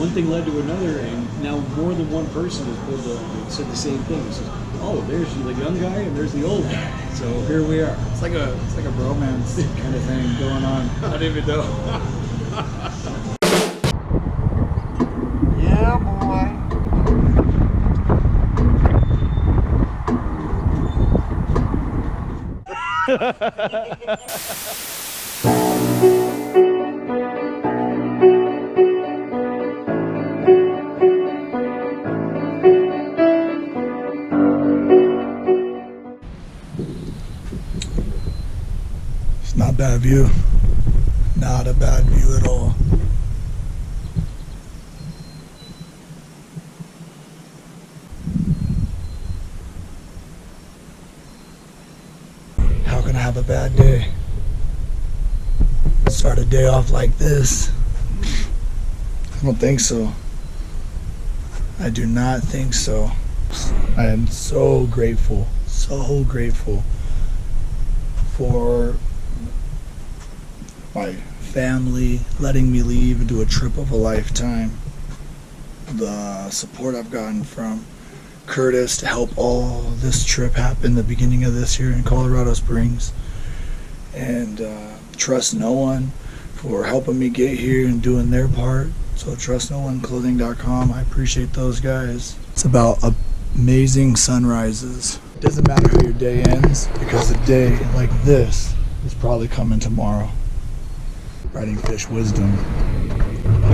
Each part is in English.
one thing led to another, and now more than one person has pulled said the same thing. It says, oh, there's the young guy and there's the old guy. So here we are. It's like a bromance kind of thing going on. I don't even know. Yeah, boy. It's not a bad view. Not a bad view at all. How can I have a bad day? Start a day off like this? I don't think so. I do not think so. I am so grateful for my family letting me leave and do a trip of a lifetime. The support I've gotten from Curtis to help all this trip happen the beginning of this year in Colorado Springs, and Trust No One for helping me get here and doing their part. So trustnoonclothing.com, I appreciate those guys. It's about amazing sunrises. It doesn't matter how your day ends, because a day like this is probably coming tomorrow. Ridingfish wisdom,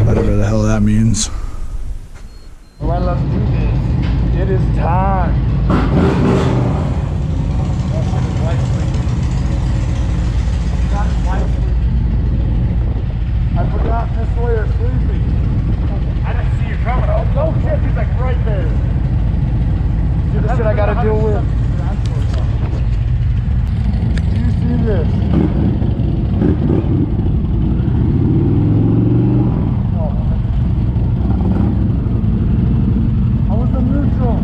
whatever the hell that means. Alright, let's do this. It is time. I forgot this way or sleepy. I didn't see you coming. Oh, no shit, he's like right there. See the shit I gotta deal with? Do you see this? I was in neutral.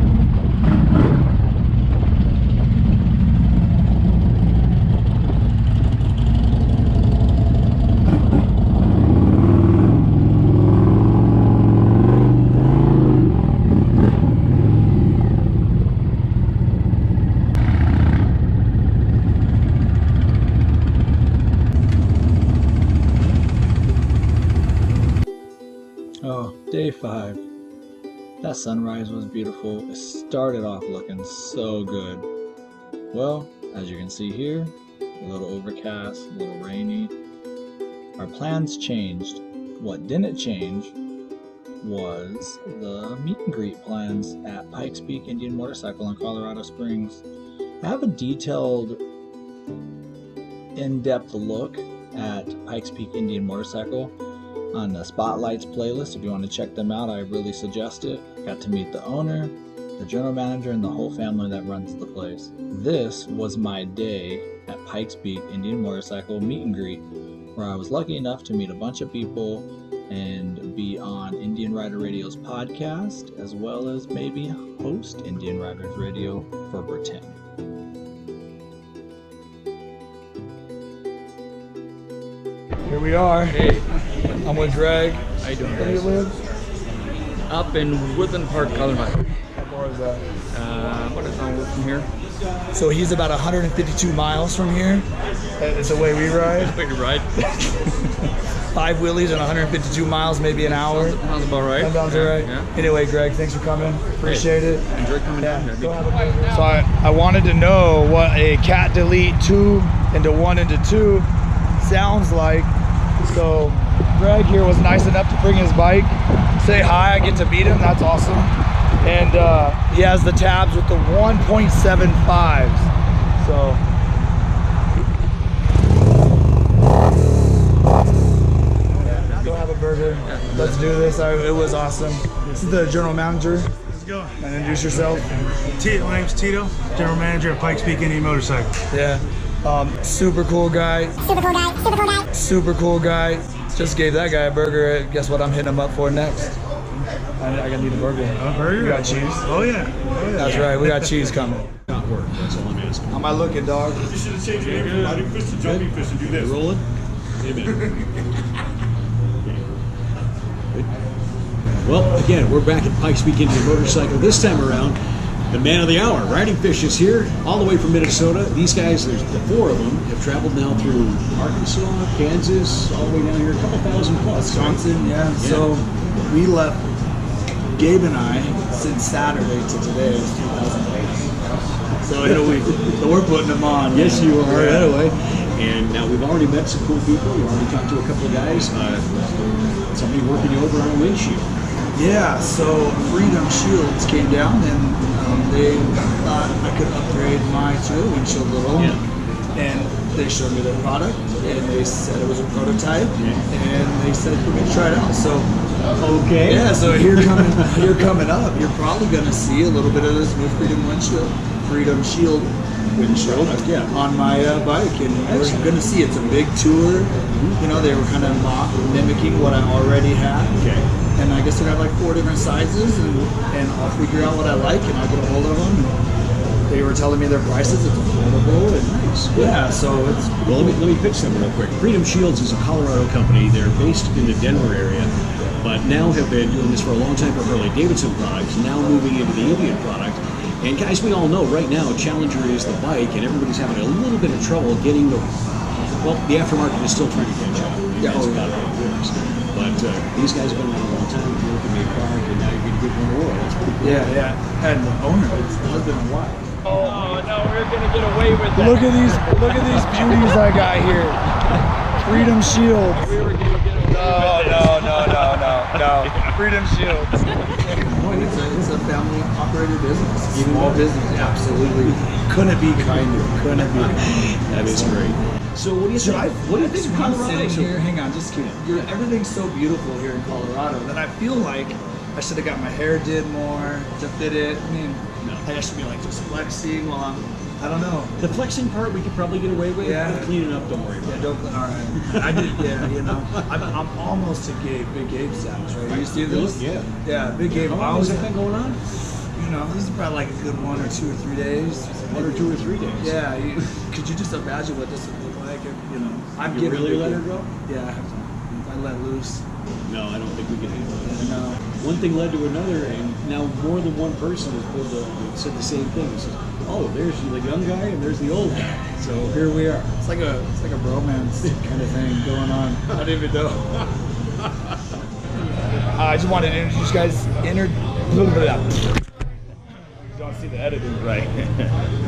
Oh, day 5. That sunrise was beautiful. It started off looking so good. Well, as you can see here, a little overcast, a little rainy. Our plans changed. What didn't change was the meet and greet plans at Pikes Peak Indian Motorcycle in Colorado Springs. I have a detailed, in-depth look at Pikes Peak Indian Motorcycle on the Spotlights playlist. If you want to check them out, I really suggest it. Got to meet the owner, the general manager, and the whole family that runs the place. This was my day at Pikes Peak Indian Motorcycle meet and greet, where I was lucky enough to meet a bunch of people and be on Indian Rider Radio's podcast, as well as maybe host Indian Riders Radio for Britain. Here we are. Hey, I'm with Greg. how you doing, Where do you guys? live? Up in Woodland Park, Colorado. How far is that? What is on from here? So he's about 152 miles from here. It's the way we ride. Wait to ride. 5 wheelies and 152 miles, maybe an hour. Sounds about right. That sounds right. Yeah. Anyway, Greg, thanks for coming. Appreciate it. Enjoy coming down here. So I wanted to know what a cat delete 2 into 1 into 2 sounds like. So Greg here was nice enough to bring his bike. Say hi, I get to meet him. That's awesome. And he has the tabs with the 1.75s. So go have a burger. Let's do this. It was awesome. This is the general manager. How's it going? And introduce yourself. My name's Tito, General Manager at Pikes Peak Indian Motorcycle. Yeah. Super cool guy. Super cool guy. Just gave that guy a burger. Guess what I'm hitting him up for next? I gotta need a burger. A burger? We got cheese. Oh yeah. That's right. We got cheese coming. Not work, that's all I'm asking. How am I looking, dog? You should have changed your name from Riding Fish to Jumping Fish and do this. Rolling? Amen. Well, again, we're back at Pikes Peak Indian Motorcycle. This time around, the man of the hour, Ridingfish, is here, all the way from Minnesota. These guys, there's the four of them, have traveled now through Arkansas, Kansas, all the way down here, a couple thousand plus. Wisconsin, yeah. So we left, Gabe and I, since Saturday to today is 2,000 days. So in a week. So we're putting them on. Yes, you are, Yeah. that way. And now we've already met some cool people. We've already talked to a couple of guys. Somebody working you over on a windshield. Yeah, so Freedom Shields came down and they thought I could upgrade my tool windshield a little. Yeah. And they showed me their product and they said it was a prototype and they said we're gonna try it out. So Okay. yeah, so here coming up, you're probably gonna see a little bit of this new Freedom Shield windshield on my bike, and we're gonna see it's a big tour. You know, they were kind of mimicking what I already had. Okay. And I guess they have like 4 different sizes, and I'll figure out what I like, and I'll get a hold of them. And they were telling me their prices, it's affordable, and Nice. yeah, so it's Well, let me pitch them real quick. Freedom Shields is a Colorado company. They're based in the Denver area, but now have been doing this for a long time for Harley Davidson products, now moving into the Indian product. And guys, we all know right now Challenger is the bike, and everybody's having a little bit of trouble getting the aftermarket is still trying to catch up. Yeah. That's about how it works. But these guys have been around a long time. If you're looking at a product, and now you're going to get one more. That's pretty cool. yeah. And the owner, it's the husband and wife. Oh no, we're gonna get away with that. Look at these beauties I got here. Freedom Shields. We were gonna get away No. Freedom Shields. It's a family operated business, small business. Absolutely, couldn't be kinder. Couldn't be kinder. That is great. So what do you think? What do you think of I'm Colorado? sitting here, hang on, just kidding. Everything's so beautiful here in Colorado that I feel like I should have got my hair did more to fit it. I mean, I should be like just flexing while I don't know. The flexing part we could probably get away with. Yeah. But cleaning up, don't worry about Yeah, it. don't. All right. I did. Yeah, you know, I'm almost to Big Gabe size, right? You see this? Yeah. Yeah, Big Gabe. How I long was, has that been going on? you know, this is probably like a good 1 or 2 or 3 days. 1 or 2 or 3 days. Yeah. Could you just imagine what this would look like? If, you know, I'm You getting really Big let her Gabe. go? Yeah, if I let loose. No, I don't think we can handle that. No. One thing led to another, and now more than one person has said the same thing. It says, "Oh, there's the young guy and there's the old guy." So here we are. It's like a bromance kind of thing going on. I don't even know. I just wanted to introduce you guys. You don't see the editing, right?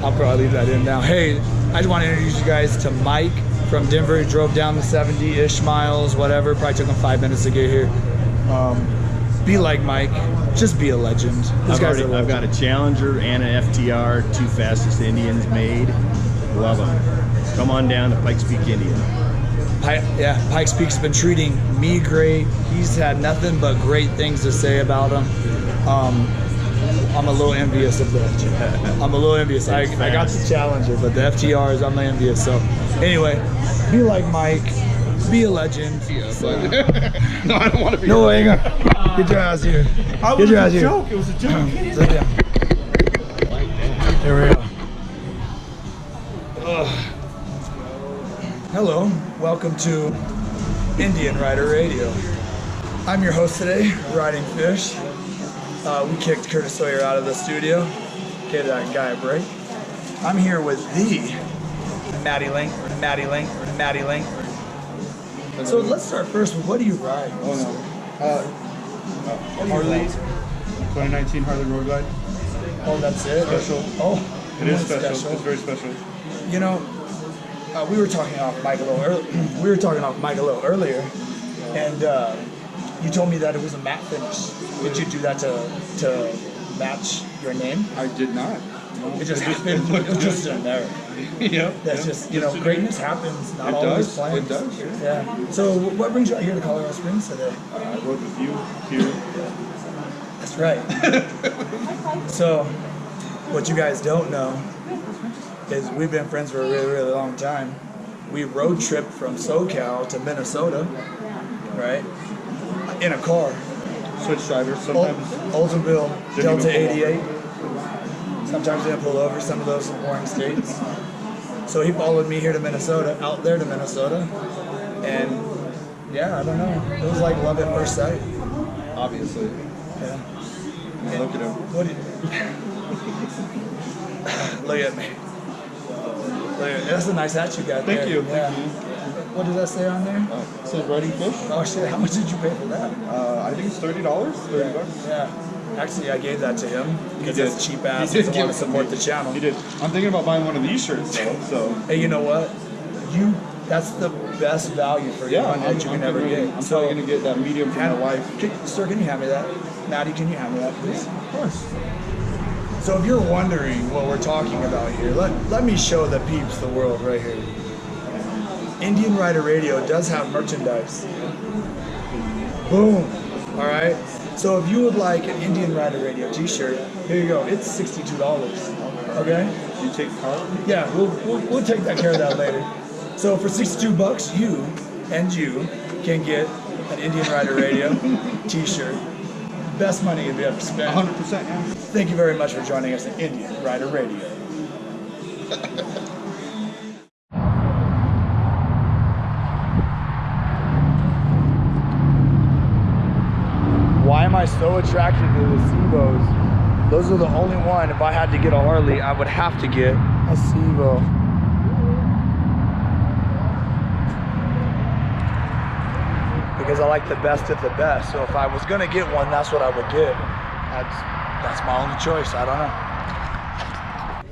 I'll probably leave that in now. Hey, I just want to introduce you guys to Mike from Denver. He drove down the 70-ish miles, whatever. Probably took him 5 minutes to get here. Be like Mike. Just be a legend. These guys are I've legends. got a Challenger and an FTR, 2 fastest Indians made. Love them. Come on down to Pikes Peak Indian. Pikes Peak's been treating me great. He's had nothing but great things to say about him. I'm a little envious of that. I'm a little envious. I got the Challenger, but the FTRs, I'm envious. So anyway, be like Mike. Be a legend. No, I don't want to be. No, hang on. Get your ass here. Get your ass here. It was a joke. Sit down. There we go. Hello, welcome to Indian Rider Radio. I'm your host today, Ridingfish. We kicked Curtis Sawyer out of the studio, gave that guy a break. I'm here with the Maddie Link. So let's start first with what do you ride? Harley, 2019 Harley Road Glide. Oh, that's it? Special. Oh, It is special. It's very special. You know, we were talking off mic a little earlier, and you told me that it was a matte finish. Did you do that to match your name? I did not. It just happened. It was just in there. Yep. That's just, you know, greatness happens. Not It always does. planned. It does. Yeah. So what brings you out here to Colorado Springs today? I rode with you here. That's right. So, what you guys don't know is we've been friends for a really, really long time. We road tripped from SoCal to Minnesota, right? In a car. Switch drivers. Sometimes Oldsmobile Didn't Delta even pull 88. Sometimes they pull over some of those boring states. So he followed me here to Minnesota, out there to Minnesota. And yeah, I don't know. It was like love at first sight. obviously. Yeah. Look at him. What do you... Look at me. Look at, that's a nice hat you got there. Thank you. Yeah. Thank you. What does that say on there? It says Ridingfish. Oh shit, how much did you pay for that? I think it's $30. $30. Yeah. Actually, I gave that to him because did. it's cheap ass. He did Doesn't give want to it to support me. the channel. He did. I'm thinking about buying one of these shirts though. So Hey, you know what? That's the best value for your money that you can ever get. I'm probably gonna get that medium for my wife. Sir, can you hand me that? Maddie, can you hand me that, please? Of course. So if you're wondering what we're talking about here, let me show the peeps the world right here. Indian Rider Radio does have merchandise. Boom. All right. So if you would like an Indian Rider Radio T-shirt, here you go. It's $62. Okay. You take card? Yeah, we'll take that care of that later. So for $62, you can get an Indian Rider Radio T-shirt. Best money you've ever spent. 100%. Yeah. Thank you very much for joining us at Indian Rider Radio. Why am I so attracted to the Sebos? Those are the only one, if I had to get a Harley, I would have to get a Sebo. Because I like the best of the best. So if I was gonna get one, that's what I would get. That's my only choice, I don't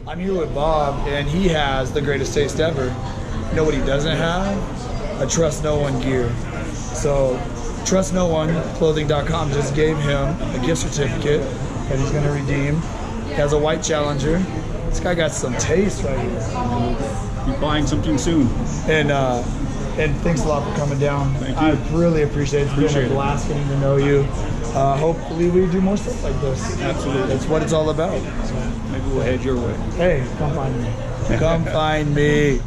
know. I'm here with Bob, and he has the greatest taste ever. You know what he doesn't have? A Trust No One gear. So TrustNoOneClothing.com just gave him a gift certificate that he's gonna redeem. He has a white Challenger. This guy got some taste right here. Be buying something soon. And thanks a lot for coming down. Thank you. I really appreciate it. It's Appreciate been it. a blast getting to know you. Hopefully we do more stuff like this. Absolutely. That's what it's all about. Maybe we'll head your way. Hey, come find me. Come find me.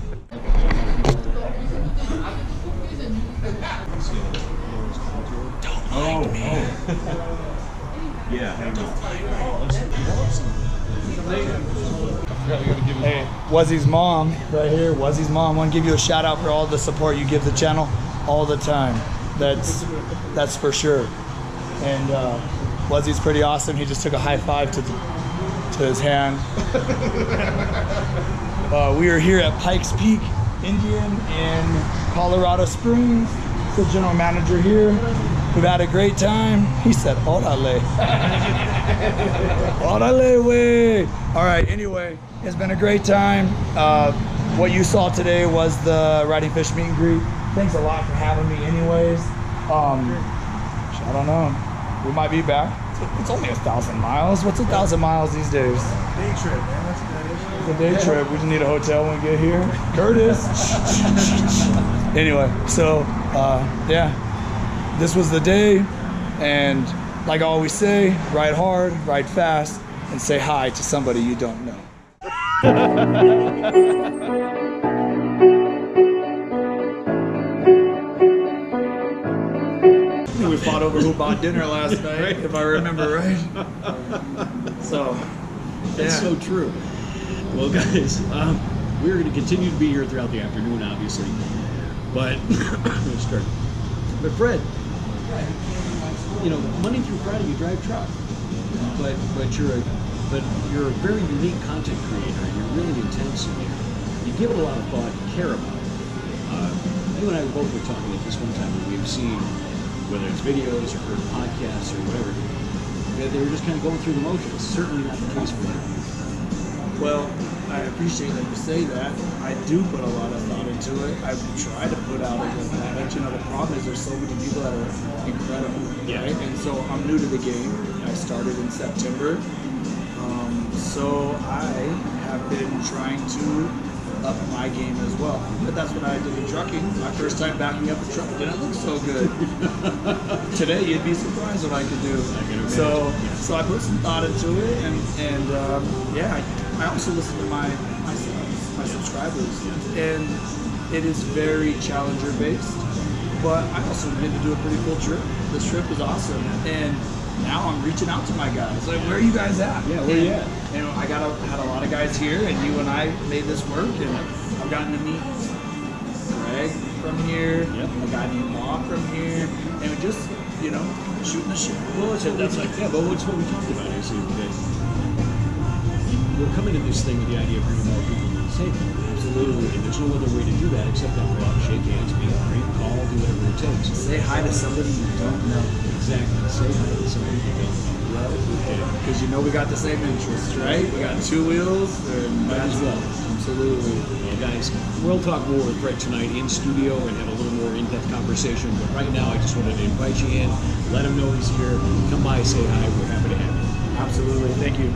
Yeah. Hey, Wuzzy's mom, right here. Wuzzy's mom. I want to give you a shout out for all the support you give the channel all the time. That's for sure. And Wuzzy's pretty awesome. He just took a high five to his hand. We are here at Pikes Peak Indian in Colorado Springs. The general manager here. We've had a great time. He said, "Orale." Orale, way. All right, anyway, it's been a great time. What you saw today was the Ridingfish meet and greet. Thanks a lot for having me anyways. I don't know. We might be back. It's only 1,000 miles. What's 1,000 miles these days? Day trip, man. That's what that is. It's a day trip. We just need a hotel when we get here. Curtis. Anyway, so yeah, this was the day, and like I always say, ride hard, ride fast, and say hi to somebody you don't know. We fought over who bought dinner last night, if I remember right. So, That's yeah. so true. Well, guys, we're going to continue to be here throughout the afternoon, obviously. But, but Fred, you know, Monday through Friday you drive truck, but you're a very unique content creator, and you're really intense in there. You give it a lot of thought, you care about it. You and I both were talking at this one time, and we've seen, whether it's videos or heard podcasts or whatever, that they were just kind of going through the motions. Certainly not the case for you. Well, I appreciate that you say that. I do put a lot of thought into it. I try to put out a good product. You know, the problem is there's so many people that are incredible, right? And so I'm new to the game. I started in September. So I have been trying to up my game as well. But that's what I did in trucking. My first time backing up a truck didn't look so good. Today you'd be surprised what I could do. So I put some thought into it, and yeah, I also listen to my subscribers, and it is very Challenger based. But I also get to do a pretty cool trip. This trip is awesome, and now I'm reaching out to my guys. Like, where are you guys at? Yeah, where you at? And I had a lot of guys here, and you and I made this work, and I've gotten to meet Greg from here, Yep. a guy named Bob from here, and shooting the shit. Well, that's like, yeah, but what's what we talked about is that we're coming to this thing with the idea of bringing more people to the table. Absolutely. And there's no other way to do that except to go out, shake hands, meet, greet, call, do whatever it takes. Say hi to somebody you don't know. Exactly. Say hi to somebody you don't know. Because we got the same interests, right? We got two wheels, and Might as well. Absolutely. Well, guys, we'll talk more with Brett tonight in studio and have a little more in-depth conversation. But right now, I just wanted to invite you in, let him know he's here. Come by, say hi. We're happy to have you. Absolutely. Thank you.